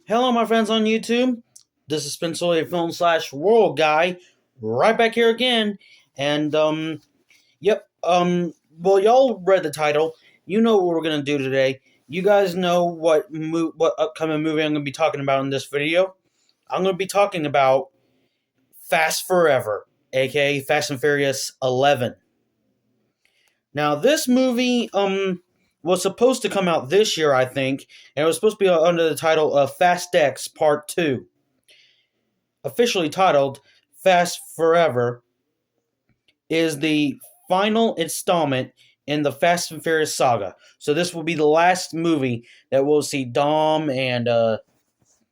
Hello, my friends on YouTube. This is Spencer Film slash World Guy, right back here again. And well, y'all read the title. You know what we're gonna do today. You guys know what upcoming movie I'm gonna be talking about in this video. I'm gonna be talking about Fast Forever, aka Fast and Furious 11. Now, this movie was supposed to come out this year, I think, and it was supposed to be under the title of Fast X Part 2. Officially titled Fast Forever, is the final installment in the Fast and Furious saga. So this will be the last movie that we'll see Dom and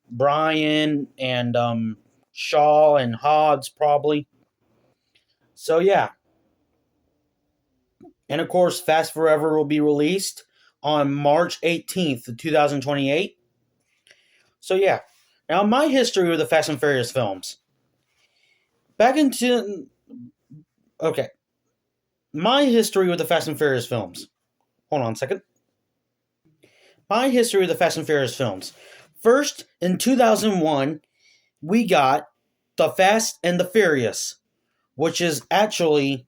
Brian and Shaw and Hobbs probably. So yeah, and of course, Fast Forever will be released on March 18th, 2028. So yeah, now my history with the Fast and Furious films. Back into okay, my history with the Fast and Furious films. Hold on a second. My history with the Fast and Furious films. First, in 2001, we got The Fast and the Furious, which is actually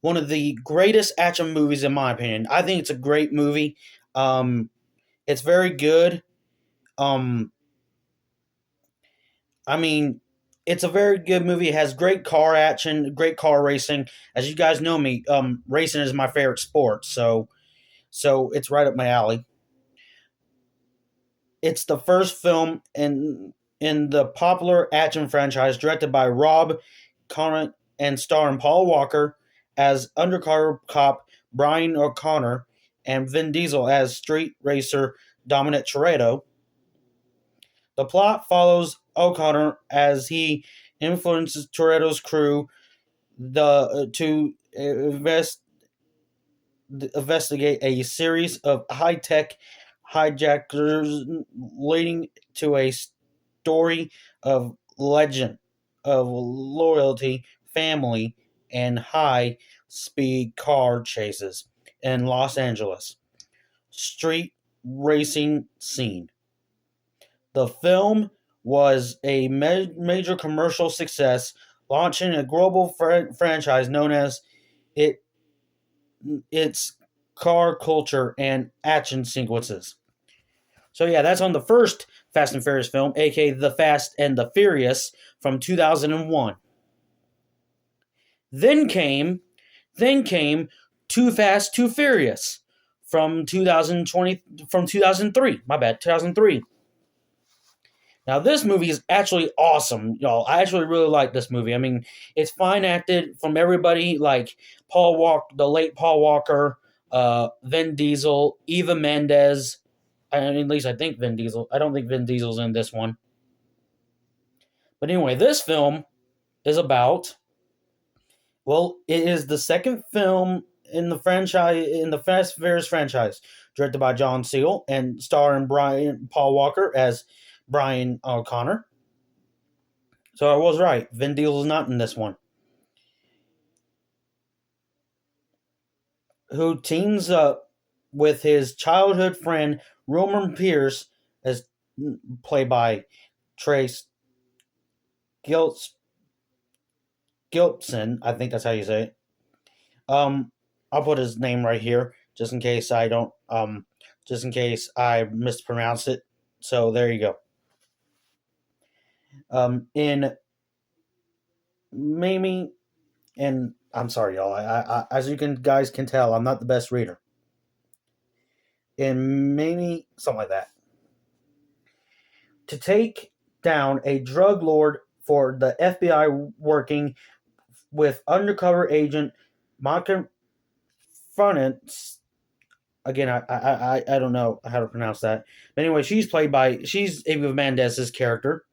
one of the greatest action movies in my opinion. I think it's a great movie. It's very good. Um, I mean, it's a very good movie. It has great car action, great car racing. As you guys know me, racing is my favorite sport, so it's right up my alley. It's the first film in the popular action franchise directed by Rob Conant and starring Paul Walker as undercover cop Brian O'Connor and Vin Diesel as street racer Dominic Toretto. The plot follows O'Connor as he influences Toretto's crew to investigate a series of high-tech hijackers, leading to a story of legend, of loyalty, family, and high-speed car chases in Los Angeles street racing scene. The film was a major commercial success, launching a global franchise known as it its car culture and action sequences. So yeah, that's on the first Fast and Furious film, aka The Fast and the Furious from 2001. Then came then came Too Fast, Too Furious from 2003. My bad, 2003. Now this movie is actually awesome, y'all. I actually really like this movie. I mean, it's fine acted from everybody like Paul Walker, the late Paul Walker, Vin Diesel, Eva Mendes. At least I think Vin Diesel. I don't think Vin Diesel's in this one. But anyway, this film is about. Well, it is the second film in the franchise in the Fast and Furious franchise, directed by John Seal and starring Paul Walker as Brian O'Connor. So I was right. Vin Diesel is not in this one. Who teams up with his childhood friend Roman Pierce, as played by Trace Gilpson. I think that's how you say it. I'll put his name right here just in case I don't. Just in case I mispronounce it. So there you go. In Mamie, and I'm sorry, y'all. As you guys can tell, I'm not the best reader. In Mamie, something like that. To take down a drug lord for the FBI, working with undercover agent Malcolm Fronitz. Again, I don't know how to pronounce that. But anyway, she's Ava Mendez's character.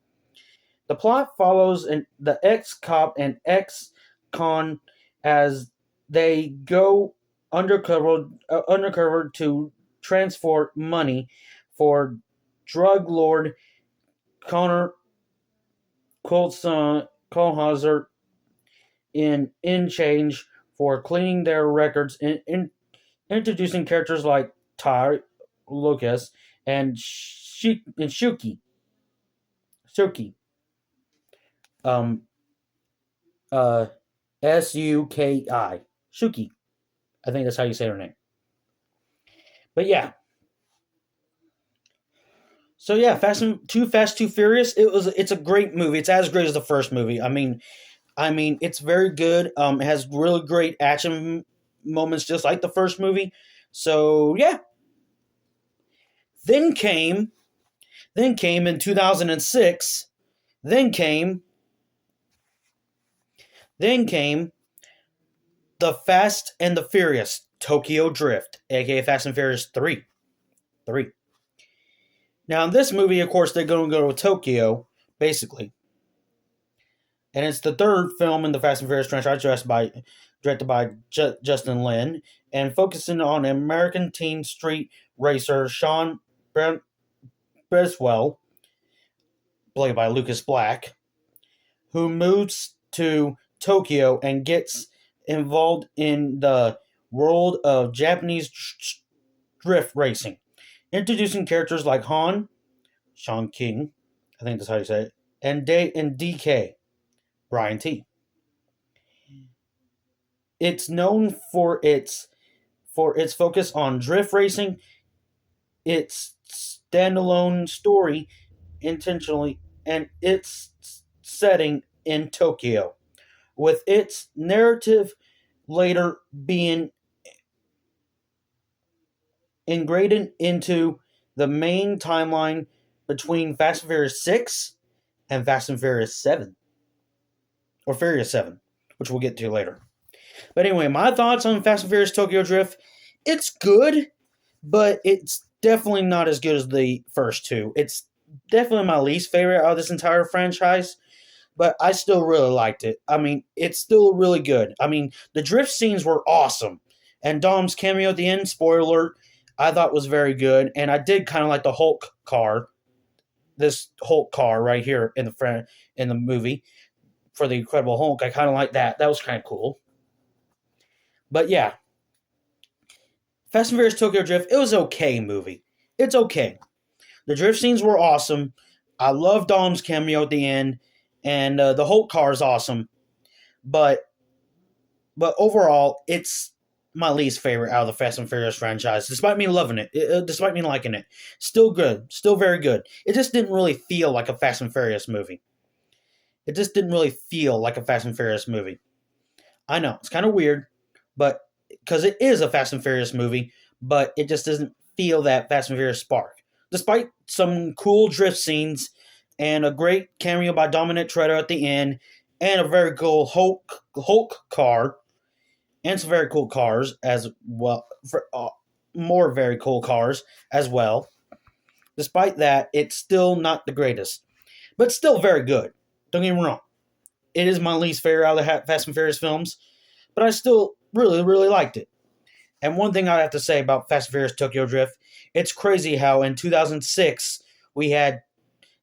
The plot follows the ex-cop and ex-con as they go undercover to transport money for drug lord Connor Colhauser in change for cleaning their records, introducing characters like Ty Lucas and Shuki. Shuki. Um, uh, Suki. Shuki. I think that's how you say her name. But yeah. So yeah, Fast Too Furious. It's a great movie. It's as great as the first movie. I mean, it's very good. It has really great action moments, just like the first movie. So yeah. Then came, then came in 2006. Then came, then came the Fast and the Furious Tokyo Drift, aka Fast and Furious 3. 3. Now, in this movie, of course, they're going to go to Tokyo, basically. And it's the third film in the Fast and Furious franchise, directed by Justin Lin, and focusing on American teen street racer Sean Breswell, played by Lucas Black, who moves to Tokyo and gets involved in the world of Japanese drift racing, introducing characters like Sean King, I think that's how you say it, and DK, Brian T. It's known for its focus on drift racing, its standalone story intentionally, and its setting in Tokyo, with its narrative later being integrated into the main timeline between Fast and Furious 6 and Fast and Furious 7. Or Furious 7, which we'll get to later. But anyway, my thoughts on Fast and Furious Tokyo Drift. It's good, but it's definitely not as good as the first two. It's definitely my least favorite out of this entire franchise, but I still really liked it. I mean, it's still really good. I mean, the drift scenes were awesome. And Dom's cameo at the end, spoiler alert, I thought was very good. And I did kind of like the Hulk car, this Hulk car right here in the movie for the Incredible Hulk. I kind of like that. That was kind of cool. But yeah, Fast and Furious Tokyo Drift, it was okay movie. It's okay. The drift scenes were awesome. I love Dom's cameo at the end, and the Hulk car is awesome. But overall, it's my least favorite out of the Fast and Furious franchise, despite me loving it, despite me liking it. Still good, still very good. It just didn't really feel like a Fast and Furious movie. It just didn't really feel like a Fast and Furious movie. I know, it's kind of weird, but because it is a Fast and Furious movie, but it just doesn't feel that Fast and Furious spark. Despite some cool drift scenes and a great cameo by Dominic Toretto at the end, and a very cool Hulk car, and some very cool cars as well, more very cool cars as well. Despite that, it's still not the greatest, but still very good. Don't get me wrong. It is my least favorite out of the Fast and Furious films, but I still really, really liked it. And one thing I have to say about Fast and Furious Tokyo Drift, it's crazy how in 2006 we had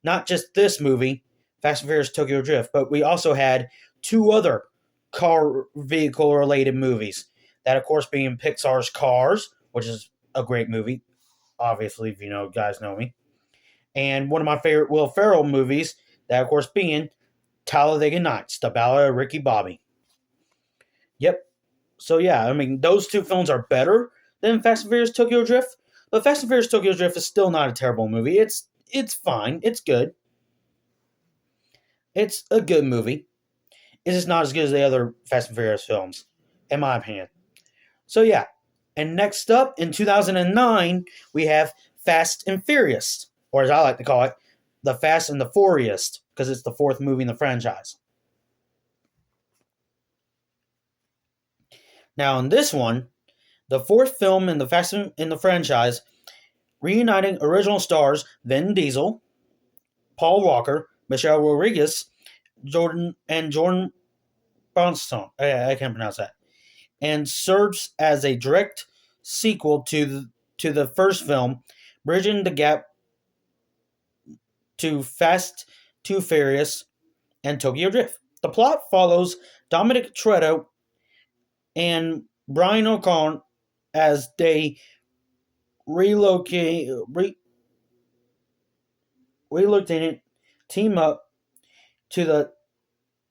not just this movie, Fast and Furious Tokyo Drift, but we also had two other car vehicle related movies. That, of course, being Pixar's Cars, which is a great movie, obviously, if you guys know me. And one of my favorite Will Ferrell movies, that, of course, being Talladega Nights, The Ballad of Ricky Bobby. Yep. So, yeah, I mean, those two films are better than Fast and Furious Tokyo Drift, but Fast and Furious Tokyo Drift is still not a terrible movie. It's fine. It's good. It's a good movie. It's just not as good as the other Fast and Furious films, in my opinion. So, yeah. And next up, in 2009, we have Fast and Furious, or as I like to call it, The Fast and the Furious, because it's the fourth movie in the franchise. Now, in this one, the fourth film in the franchise, reuniting original stars Vin Diesel, Paul Walker, Michelle Rodriguez, Jordan Bronson. I can't pronounce that. And serves as a direct sequel to the first film, bridging the gap to Fast, Too Furious, and Tokyo Drift. The plot follows Dominic Toretto and Brian O'Connor as they relocate team up to the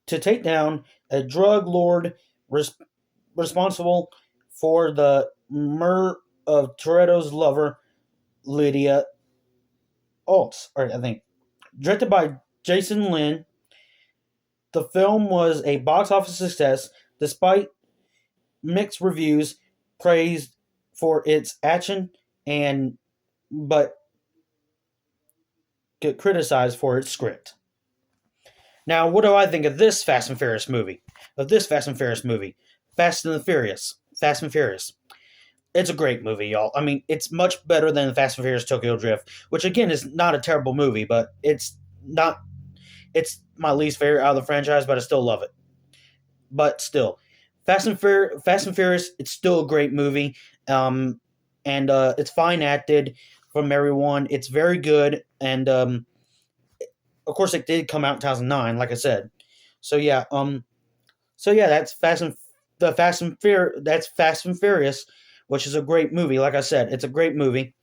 to take down a drug lord res- responsible for the murder of Toretto's lover, Lydia Altz. Or I think directed by Jason Lin, the film was a box office success despite mixed reviews, praised for its action and but get criticized for its script. Now, what do I think of this Fast and Furious movie? Fast and the Furious. Fast and Furious. It's a great movie, y'all. I mean, it's much better than Fast and Furious Tokyo Drift, which again is not a terrible movie, but it's not. It's my least favorite out of the franchise, but I still love it. But still, Fast and Furious. It's still a great movie, and it's fine acted from everyone. It's very good, and of course, it did come out in 2009, like I said. So yeah, that's Fast and Furious, which is a great movie. Like I said, it's a great movie,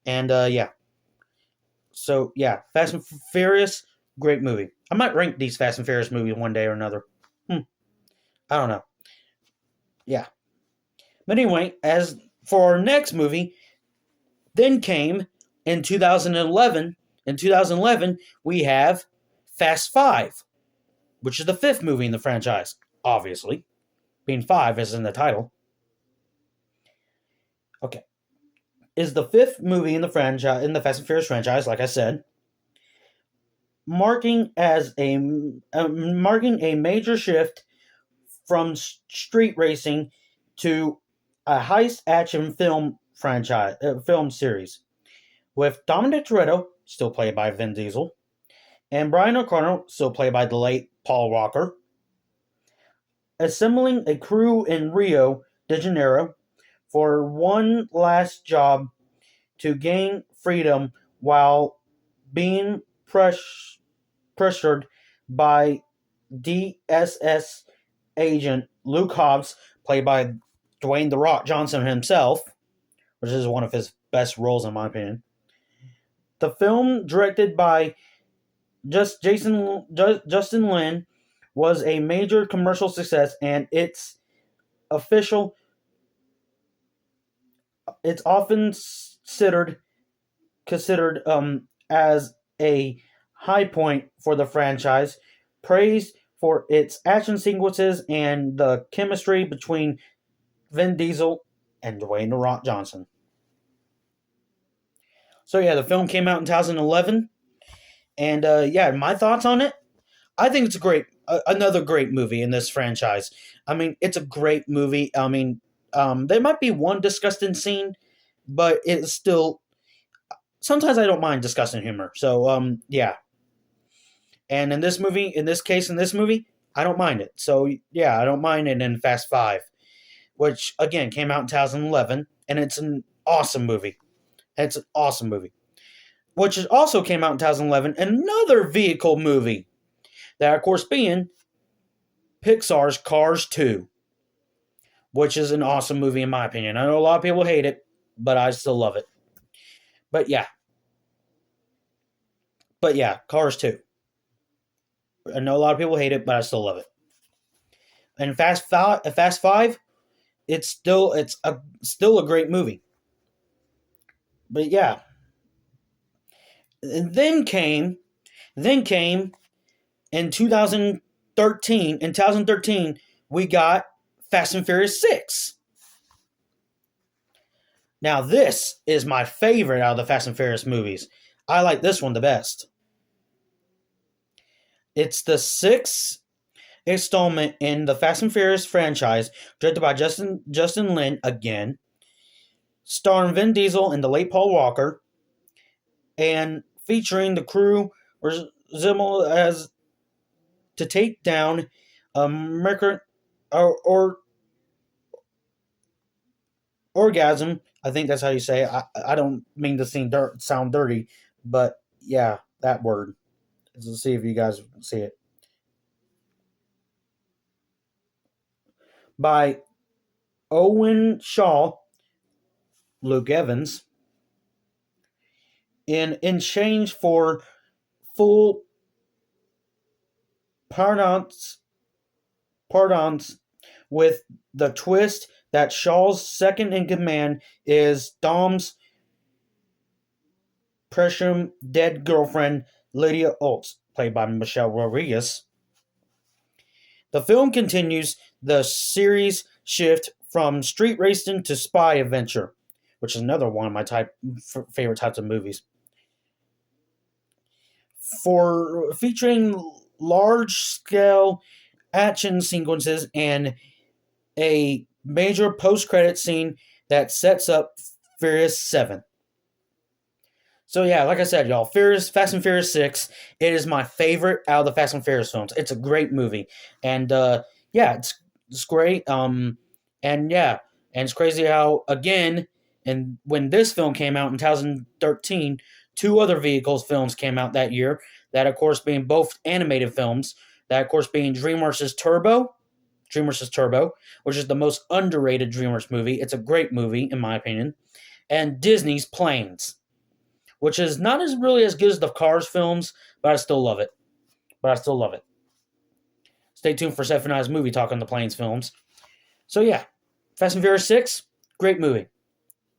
and yeah. So yeah, Fast and Furious, great movie. I might rank these Fast and Furious movies one day or another. I don't know. Yeah, but anyway, as for our next movie, then came in 2011. In 2011, we have Fast Five, which is the fifth movie in the franchise, obviously, being five as in the title. Okay, is the fifth movie in the franchise in the Fast and Furious franchise, like I said, marking a major shift from street racing to a heist action film series, with Dominic Toretto, still played by Vin Diesel, and Brian O'Connor, still played by the late Paul Walker, assembling a crew in Rio de Janeiro for one last job to gain freedom while being pressured by DSS agent Luke Hobbs, played by Dwayne "The Rock" Johnson himself, which is one of his best roles in my opinion. The film, directed by Justin Lin, was a major commercial success, and official it's often considered as a high point for the franchise, praised for its action sequences and the chemistry between Vin Diesel and Dwayne "The Rock" Johnson. So yeah, the film came out in 2011, and yeah, my thoughts on it. I think it's another great movie in this franchise. I mean, it's a great movie. I mean, there might be one disgusting scene, but it's still sometimes I don't mind disgusting humor. So yeah. And in this movie, I don't mind it. So yeah, I don't mind it in Fast Five, which again came out in 2011, and it's an awesome movie. It's an awesome movie. Which also came out in 2011, another vehicle movie. That of course being Pixar's Cars 2, which is an awesome movie in my opinion. I know a lot of people hate it, but I still love it. But yeah. Cars 2. I know a lot of people hate it, but I still love it. And Fast Five, still a great movie. But yeah, and then came in 2013. In 2013, we got Fast and Furious 6. Now this is my favorite out of the Fast and Furious movies. I like this one the best. It's the sixth installment in the Fast and Furious franchise, directed by Justin Lin again, starring Vin Diesel and the late Paul Walker, and featuring the crew resemble as to take down a mercury or orgasm. I think that's how you say it. I don't mean to sound dirty, but yeah, that word. Let's see if you guys see it. By Owen Shaw, Luke Evans, in exchange for full pardons, pardons with the twist that Shaw's second in command is Dom's presumed dead girlfriend, Lydia Oltz, played by Michelle Rodriguez. The film continues the series shift from street racing to spy adventure, which is another one of my favorite types of movies. For featuring large scale action sequences and a major post credit scene that sets up Furious 7. So yeah, like I said, y'all, Fast and Furious 6, it is my favorite out of the Fast and Furious films. It's a great movie. And yeah, it's great. And yeah, and it's crazy how again, and when this film came out in 2013, two other vehicles films came out that year, that of course being both animated films, that of course being DreamWorks' Turbo, which is the most underrated DreamWorks movie. It's a great movie in my opinion. And Disney's Planes, which is not as really as good as the Cars films, but I still love it. Stay tuned for Seth and I's movie talk on the Planes films. So yeah, Fast and Furious 6, great movie.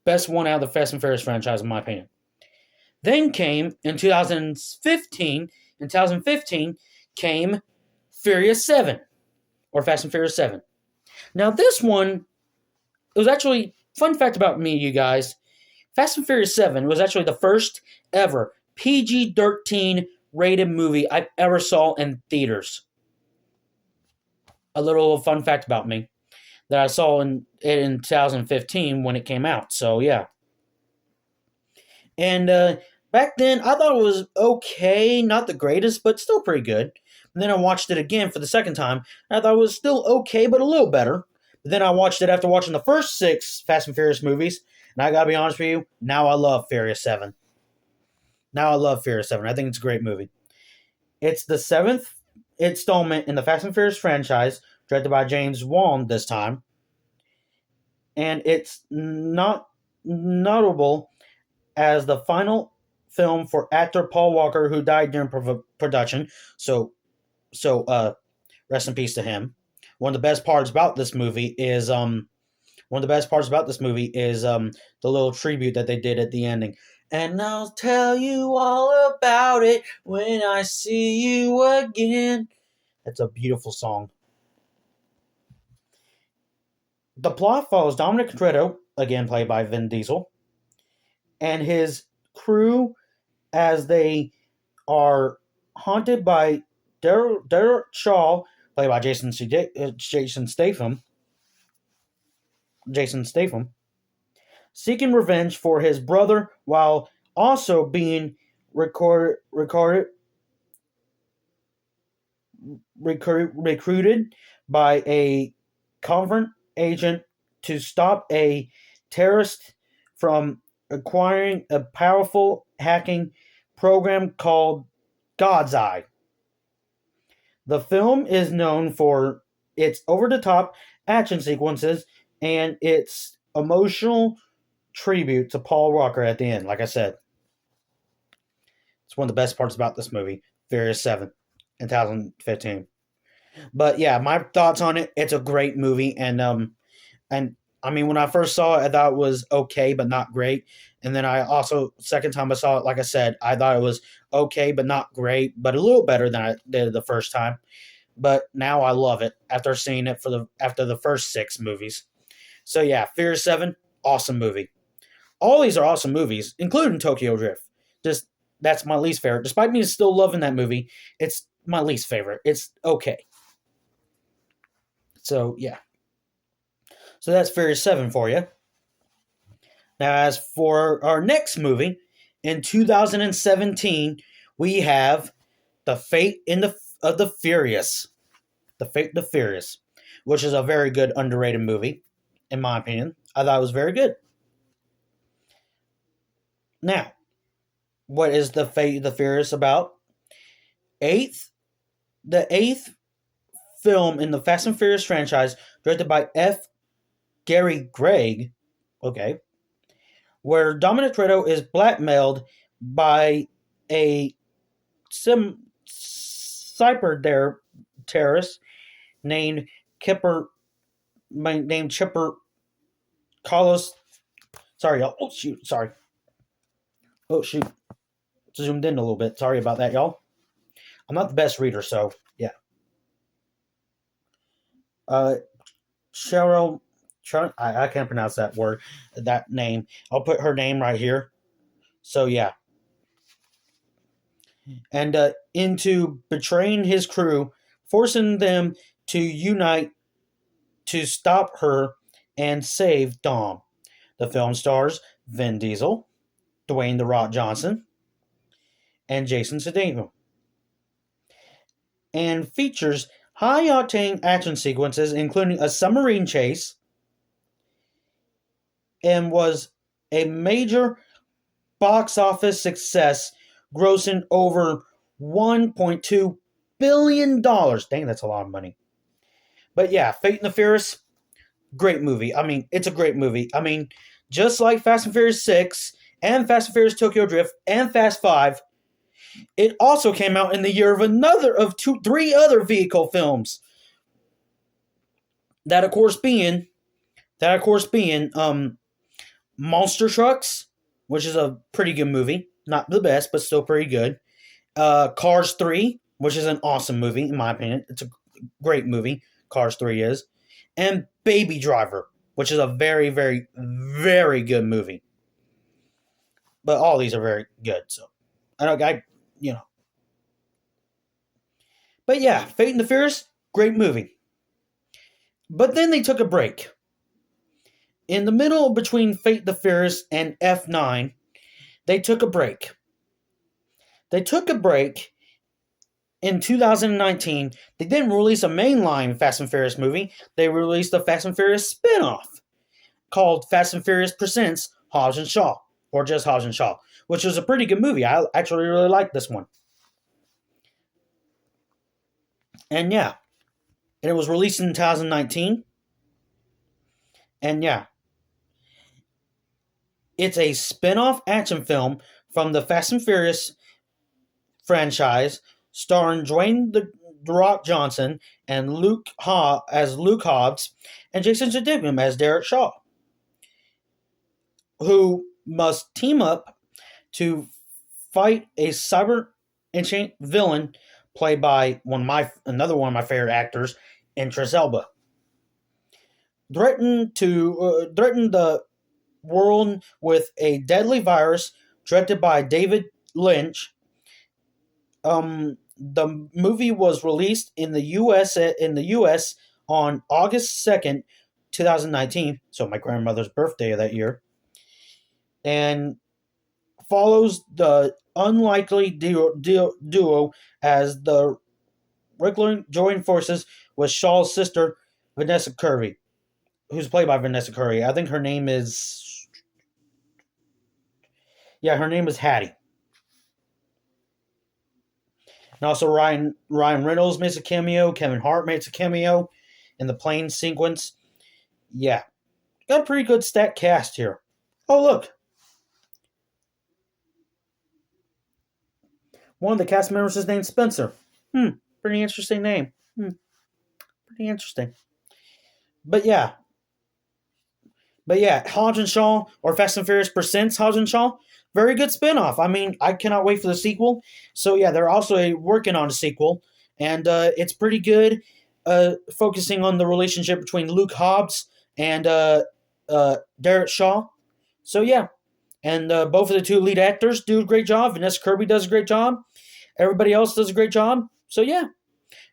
Best one out of the Fast and Furious franchise, in my opinion. Then came, in 2015 came Furious 7, or Fast and Furious 7. Now this one, it was actually, fun fact about me, you guys, Fast and Furious 7 was actually the first ever PG-13 rated movie I ever saw in theaters. A little fun fact about me that I saw in 2015 when it came out. So yeah. And back then, I thought it was okay, not the greatest, but still pretty good. And then I watched it again for the second time, and I thought it was still okay, but a little better. But then I watched it after watching the first 6 Fast and Furious movies, and I gotta be honest with you, now I love Furious 7. I think it's a great movie. It's the 7th installment in the Fast and Furious franchise, directed by James Wan this time. And it's not notable as the final film for actor Paul Walker, who died during production. So rest in peace to him. One of the best parts about this movie is the little tribute that they did at the ending. And I'll tell you all about it when I see you again. That's a beautiful song. The plot follows Dominic Toretto, again played by Vin Diesel, and his crew as they are haunted by Derek Shaw, played by Jason Statham, seeking revenge for his brother while also being recruited by a covert agent to stop a terrorist from acquiring a powerful hacking program called God's Eye. The film is known for its over-the-top action sequences and its emotional tribute to Paul Walker at the end, like I said. It's one of the best parts about this movie, Furious 7 in 2015. But yeah, my thoughts on it, it's a great movie, and I mean, when I first saw it, I thought it was okay, but not great. And then I also, second time I saw it, like I said, I thought it was okay, but not great, but a little better than I did the first time. But now I love it after seeing it after the first 6 movies. So yeah, Fear 7, awesome movie. All these are awesome movies, including Tokyo Drift. Just, that's my least favorite. Despite me still loving that movie, it's my least favorite. It's okay. So yeah. So that's Furious 7 for you. Now, as for our next movie, in 2017, we have The Fate of the Furious. The Fate of the Furious, which is a very good, underrated movie, in my opinion. I thought it was very good. Now, what is The Fate of the Furious about? The eighth film in the Fast and Furious franchise, directed by F. Gary Gregg, okay, where Dominic Toretto is blackmailed by a terrorist named Kipper, named Chipper Carlos. Sorry, y'all. Oh shoot, sorry. Oh shoot, zoomed in a little bit. Sorry about that, y'all. I'm not the best reader, so yeah. Uh, Cheryl, I can't pronounce that word, that name. I'll put her name right here. So yeah, and into betraying his crew, forcing them to unite to stop her and save Dom. The film stars Vin Diesel, Dwayne The Rock Johnson, and Jason Sudeikis, and features high-octane action sequences, including a submarine chase, and was a major box office success, grossing over $1.2 billion. Dang, that's a lot of money. But yeah, Fate and the Furious, great movie. I mean, it's a great movie. I mean, just like Fast and Furious 6 and Fast and Furious Tokyo Drift and Fast 5, it also came out in the year of three other vehicle films. That of course being Monster Trucks, which is a pretty good movie. Not the best, but still pretty good. Cars 3, which is an awesome movie, in my opinion. It's a great movie. Cars 3 is. And Baby Driver, which is a very, very, very good movie. But all these are very good, so you know. But yeah, Fate and the Furious, great movie. But then they took a break. In the middle between Fate the Furious and F9, they took a break. They took a break in 2019. They didn't release a mainline Fast and Furious movie. They released a Fast and Furious spin-off called Fast and Furious Presents Hobbs and Shaw, or just Hobbs and Shaw, which was a pretty good movie. I actually really liked this one. And yeah, and it was released in 2019. And yeah, it's a spin-off action film from the Fast and Furious franchise, starring Dwayne the Rock Johnson and Luke Hobbs, and Jason Sudeikis as Derek Shaw, who must team up to fight a cyber ancient villain played by another one of my favorite actors, Idris Elba. Threaten the world with a deadly virus directed by David Lynch. The movie was released in the U.S. on August 2nd, 2019, so my grandmother's birthday of that year, and follows the unlikely duo as the regular join forces with Shaw's sister, Vanessa Kirby, who's played by Vanessa Kirby. I think her name is... Yeah, her name is Hattie. And also Ryan Reynolds makes a cameo. Kevin Hart makes a cameo in the plane sequence. Yeah. Got a pretty good stacked cast here. Oh, look. One of the cast members is named Spencer. Pretty interesting name. Pretty interesting. But yeah, Hobbs and Shaw, or Fast and Furious Presents Hobbs and Shaw, very good spinoff. I mean, I cannot wait for the sequel. So yeah, they're also working on a sequel, and it's pretty good, focusing on the relationship between Luke Hobbs and Derek Shaw. So yeah, and both of the two lead actors do a great job. Vanessa Kirby does a great job. Everybody else does a great job. So yeah,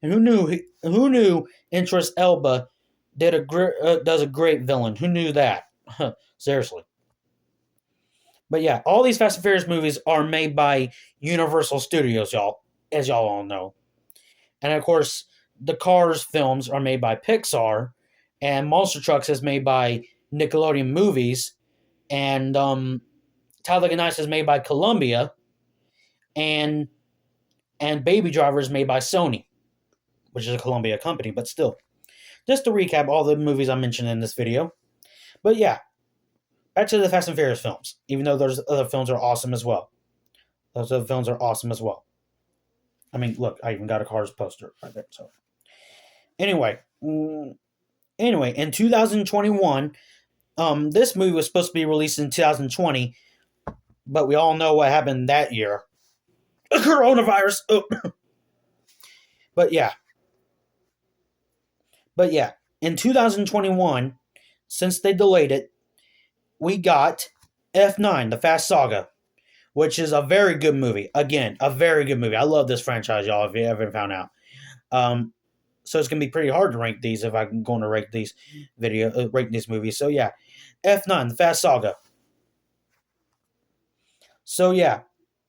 and who knew Idris Elba does a great villain? Who knew that? Seriously. But yeah, all these Fast and Furious movies are made by Universal Studios, y'all, as y'all all know. And of course, the Cars films are made by Pixar, and Monster Trucks is made by Nickelodeon Movies, and Talladega Nights is made by Columbia, and Baby Driver is made by Sony, which is a Columbia company, but still. Just to recap all the movies I mentioned in this video. But yeah, back to the Fast and Furious films, even though those other films are awesome as well. Those other films are awesome as well. I mean, look, I even got a Cars poster right there. So anyway, anyway, in 2021, this movie was supposed to be released in 2020, but we all know what happened that year. Coronavirus. Oh. But yeah, but yeah, in 2021, since they delayed it, we got F9, The Fast Saga, which is a very good movie. Again, a very good movie. I love this franchise, y'all, if you haven't found out. Um, so it's gonna be pretty hard to rank these if I'm going to rank these movies. So yeah, F9, The Fast Saga. So yeah,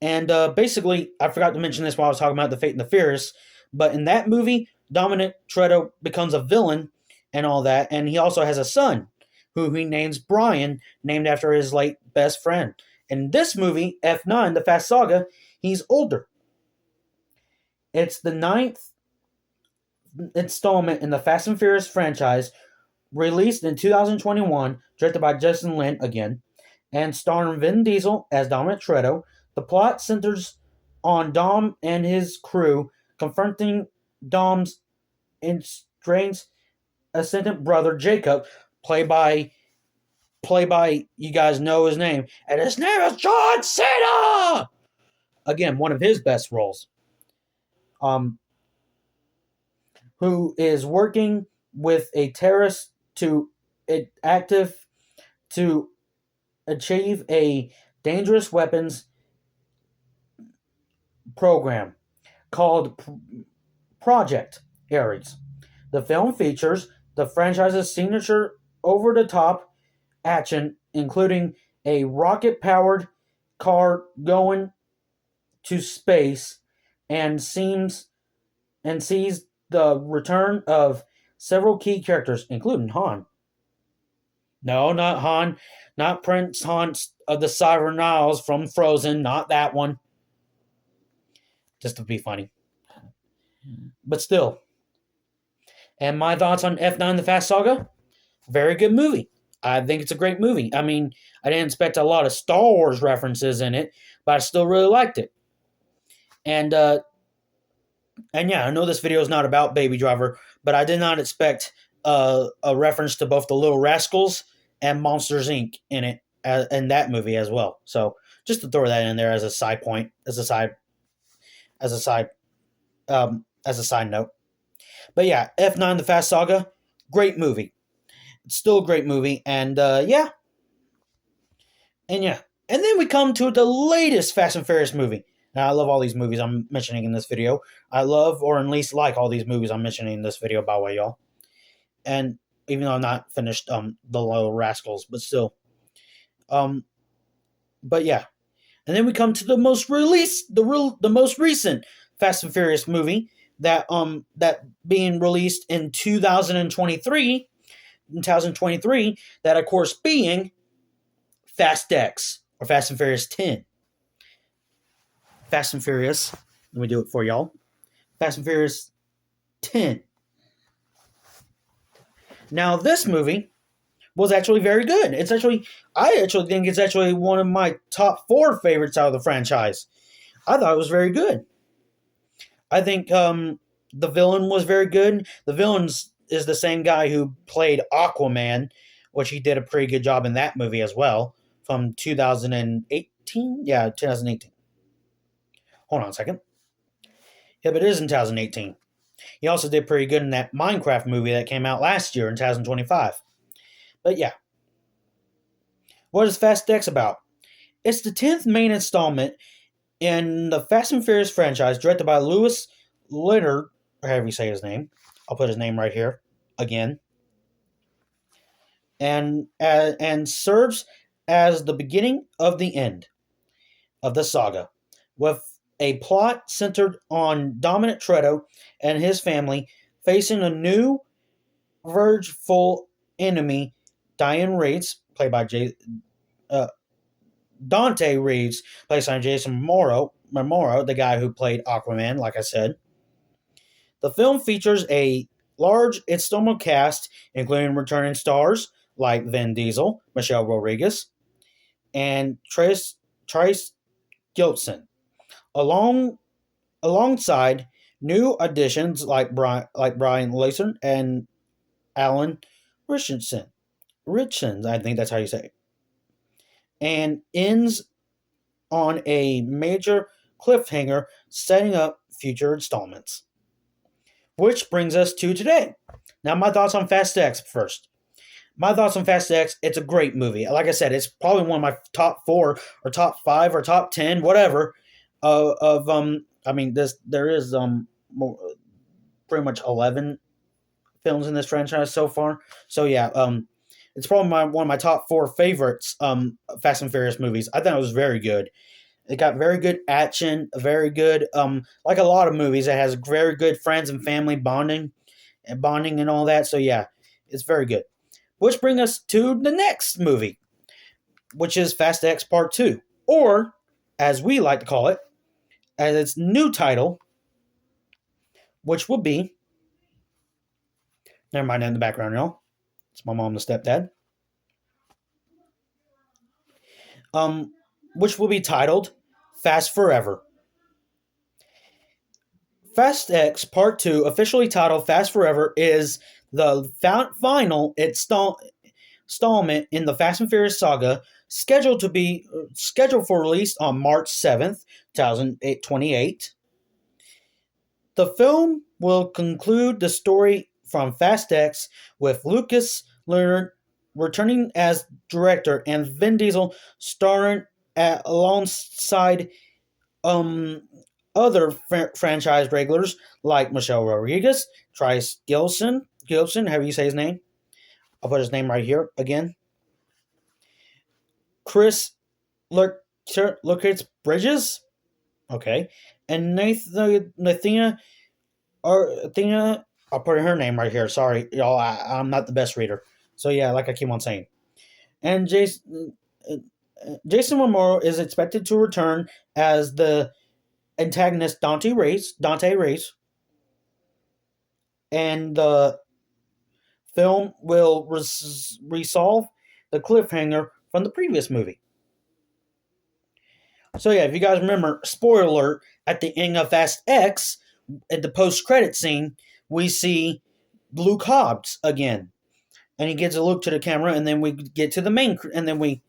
and basically, I forgot to mention this while I was talking about The Fate and the Furious, but in that movie, Dominic Toretto becomes a villain and all that, and he also has a son who he names Brian, named after his late best friend. In this movie, F9, The Fast Saga, he's older. It's the ninth installment in the Fast and Furious franchise, released in 2021, directed by Justin Lin again, and starring Vin Diesel as Dominic Toretto. The plot centers on Dom and his crew confronting Dom's estranged ascendant brother Jacob, played by you guys know his name, and his name is John Cena. Again, one of his best roles. Um, who is working with a terrorist to active to achieve a dangerous weapons program called Project Ares. The film features the franchise's signature over-the-top action, including a rocket-powered car going to space, and sees the return of several key characters, including Han. No, not Han. Not Prince Han of the Siren Isles from Frozen. Not that one. Just to be funny. But still. And my thoughts on F9 The Fast Saga? Very good movie. I think it's a great movie. I mean, I didn't expect a lot of Star Wars references in it, but I still really liked it. And yeah, I know this video is not about Baby Driver, but I did not expect a reference to both the Little Rascals and Monsters Inc. in it in that movie as well. So just to throw that in there as a side point, as a side note. But yeah, F9 The Fast Saga, great movie. It's still a great movie, and yeah, and then we come to the latest Fast and Furious movie. Now, I love all these movies I'm mentioning in this video. I love, or at least like, all these movies I'm mentioning in this video, by the way, y'all. And even though I'm not finished The Little Rascals, but still. But yeah. And then we come to the most recent Fast and Furious movie that being released in 2023, that of course being Fast X, or Fast and Furious 10. Fast and Furious, let me do it for y'all. Fast and Furious 10. Now, this movie was actually very good. I actually think it's actually one of my top 4 favorites out of the franchise. I thought it was very good. I think the villain was very good. The villain is the same guy who played Aquaman, which he did a pretty good job in that movie as well, from 2018? Yeah, 2018. Hold on a second. Yeah, but it is in 2018. He also did pretty good in that Minecraft movie that came out last year in 2025. But yeah. What is Fast X about? It's the 10th main installment in the Fast and Furious franchise, directed by Louis Leonard, or however you say his name. I'll put his name right here again. And serves as the beginning of the end of the saga, with a plot centered on Dominic Toretto and his family facing a new vengeful enemy, Diane Reeves, played by Dante Reeves, played by Jason Momoa, the guy who played Aquaman, like I said. The film features a large ensemble cast, including returning stars like Vin Diesel, Michelle Rodriguez, and Trace Gilson, along alongside new additions like Brian Layson and Alan Richardson. Richardson, I think that's how you say it. And ends on a major cliffhanger setting up future installments. Which brings us to today. Now, my thoughts on Fast X first. My thoughts on Fast X, it's a great movie. Like I said, it's probably one of my top four or top five or top 10, whatever. I mean, there is pretty much 11 films in this franchise so far. So yeah, it's probably one of my top four favorites. Fast and Furious movies. I thought it was very good. It got very good action, very good. Like a lot of movies, it has very good friends and family bonding and all that. So yeah, it's very good. Which brings us to the next movie, which is Fast X Part 2, or as we like to call it, as its new title, which will be, never mind in the background, y'all. It's my mom and stepdad. Which will be titled Fast Forever. Fast X Part 2, officially titled Fast Forever, is the final installment in the Fast and Furious saga, scheduled for release on March 7th, 2028. The film will conclude the story from Fast X with Lucas Leonard returning as director and Vin Diesel starring alongside other franchise regulars like Michelle Rodriguez, Trice Gilson, however you say his name. I'll put his name right here again. Chris Lucas Bridges, okay, and Nathina, I'll put her name right here. Sorry, y'all, I'm not the best reader. So yeah, like I keep on saying. And Jason Momoa is expected to return as the antagonist Dante Reyes, and the film will resolve the cliffhanger from the previous movie. So yeah, if you guys remember, spoiler alert, at the end of Fast X, at the post-credit scene, we see Luke Hobbs again. And he gives a look to the camera, and then we get to the main, and then we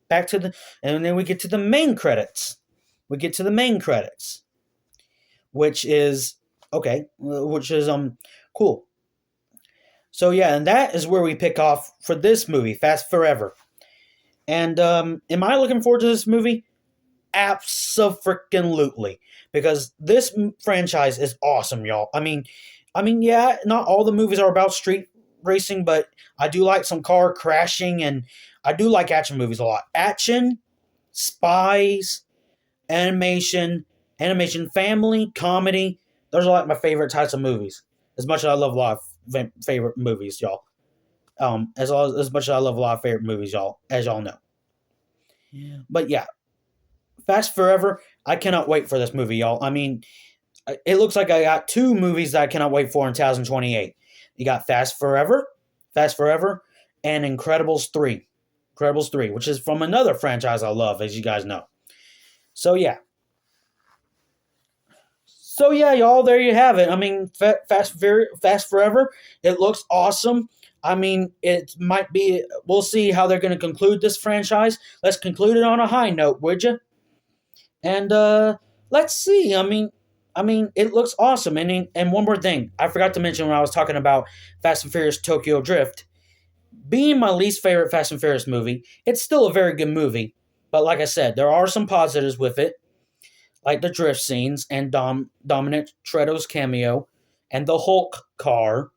back to the, and then we get to the main credits. We get to the main credits, which is cool. So yeah, and that is where we pick off for this movie, Fast Forever. And am I looking forward to this movie? Abso-freaking-lutely, because this franchise is awesome, y'all. I mean, yeah, not all the movies are about street racing, but I do like some car crashing, and I do like action movies a lot. Action, spies, animation, family, comedy. Those are like my favorite types of movies. As much as I love a lot of favorite movies, y'all. As much as I love a lot of favorite movies, y'all, as y'all know. Yeah. But yeah, Fast Forever. I cannot wait for this movie, y'all. I mean, it looks like I got two movies that I cannot wait for in 2028. You got Fast Forever, and Incredibles 3. Incredibles 3, which is from another franchise I love, as you guys know. So yeah. Y'all, there you have it. I mean, Fast Forever, it looks awesome. I mean, it might be, we'll see how they're going to conclude this franchise. Let's conclude it on a high note, would you? And let's see. I mean, it looks awesome. And one more thing, I forgot to mention when I was talking about Fast and Furious Tokyo Drift. Being my least favorite Fast and Furious movie, it's still a very good movie. But like I said, there are some positives with it, like the drift scenes and Dominic Toretto's cameo, and the Hulk car,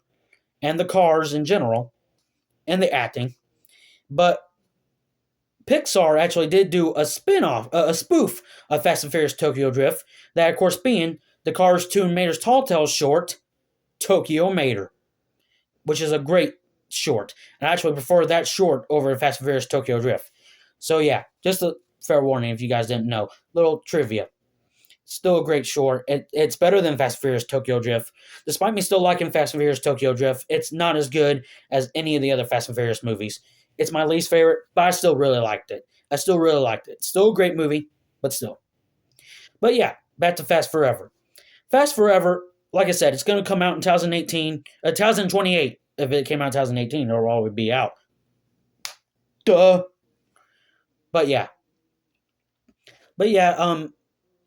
and the cars in general, and the acting. But Pixar actually did do a spin-off, a spoof of Fast and Furious Tokyo Drift, that of course being the Cars 2 Mater's Tall Tales short, Tokyo Mater, which is a great short. And I actually prefer that short over Fast and Furious Tokyo Drift. So yeah, just a fair warning if you guys didn't know. Little trivia. Still a great short. It's better than Fast and Furious Tokyo Drift. Despite me still liking Fast and Furious Tokyo Drift, it's not as good as any of the other Fast and Furious movies. It's my least favorite, but I still really liked it. Still a great movie, but still. But yeah, back to Fast Forever. Fast Forever, like I said, it's going to come out in 2018, 2028. If it came out in 2018, it'll already be out. Duh. But yeah. But yeah,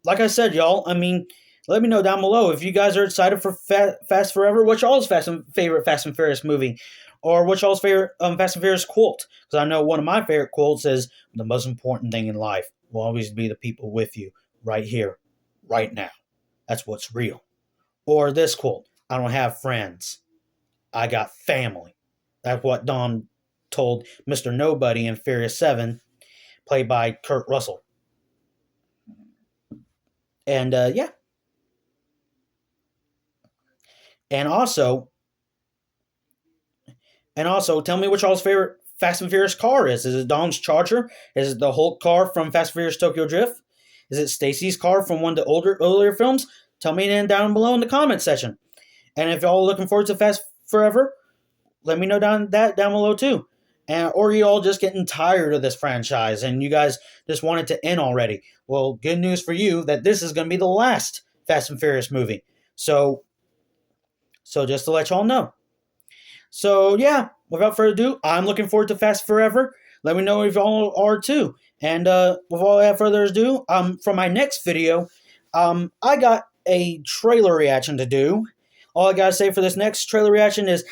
like I said, y'all, I mean, let me know down below if you guys are excited for Fast Forever. What's y'all's favorite Fast and Furious movie? Or what's y'all's favorite Fast and Furious quote? Because I know one of my favorite quotes is, the most important thing in life will always be the people with you, right here, right now. That's what's real. Or this quote, I don't have friends. I got family. That's what Dom told Mr. Nobody in Furious 7, played by Kurt Russell. And yeah. And also, tell me what y'all's favorite Fast and Furious car is. Is it Dom's Charger? Is it the Hulk car from Fast and Furious Tokyo Drift? Is it Stacy's car from one of the earlier films? Tell me down below in the comment section. And if y'all are looking forward to Fast Forever, let me know down below too. Or you all just getting tired of this franchise and you guys just want it to end already. Well, good news for you that this is going to be the last Fast and Furious movie. So just to let y'all know. So yeah, without further ado, I'm looking forward to Fast Forever. Let me know if y'all are too. And without further ado, for my next video, I got a trailer reaction to do. All I gotta say for this next trailer reaction is,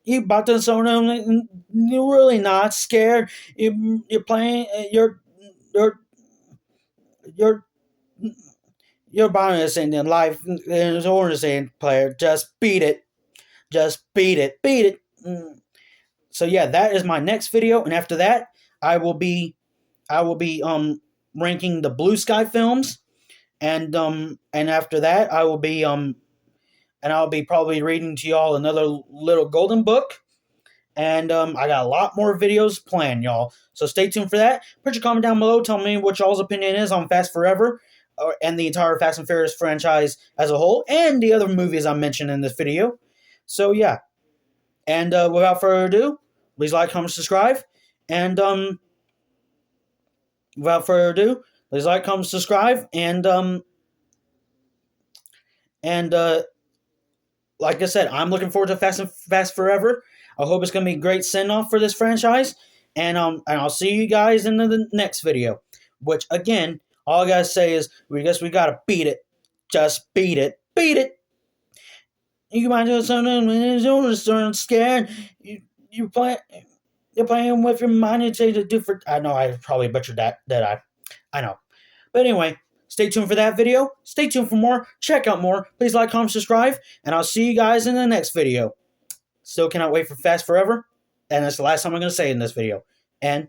you about to so you're really not scared. You're playing. You're bonus in life. There's orders in player. Just beat it. Just beat it. Beat it. So yeah, that is my next video, and after that, I will be ranking the Blue Sky films, and after that, I'll be probably reading to y'all another little golden book. And I got a lot more videos planned, y'all. So stay tuned for that. Put your comment down below. Tell me what y'all's opinion is on Fast Forever and the entire Fast and Furious franchise as a whole, and the other movies I mentioned in this video. So yeah. And without further ado, please like, comment, subscribe. And without further ado, please like, comment, subscribe. And like I said, I'm looking forward to Fast Forever. I hope it's going to be a great send-off for this franchise. And I'll see you guys in the next video. Which, again, all I got to say is, we got to beat it. Just beat it. Beat it. You might do something when you're scared. You're playing with your mind. You say to do for... I know I probably butchered that. I know. But anyway, stay tuned for that video. Stay tuned for more. Check out more. Please like, comment, subscribe. And I'll see you guys in the next video. Still cannot wait for Fast Forever. And that's the last time I'm going to say in this video. And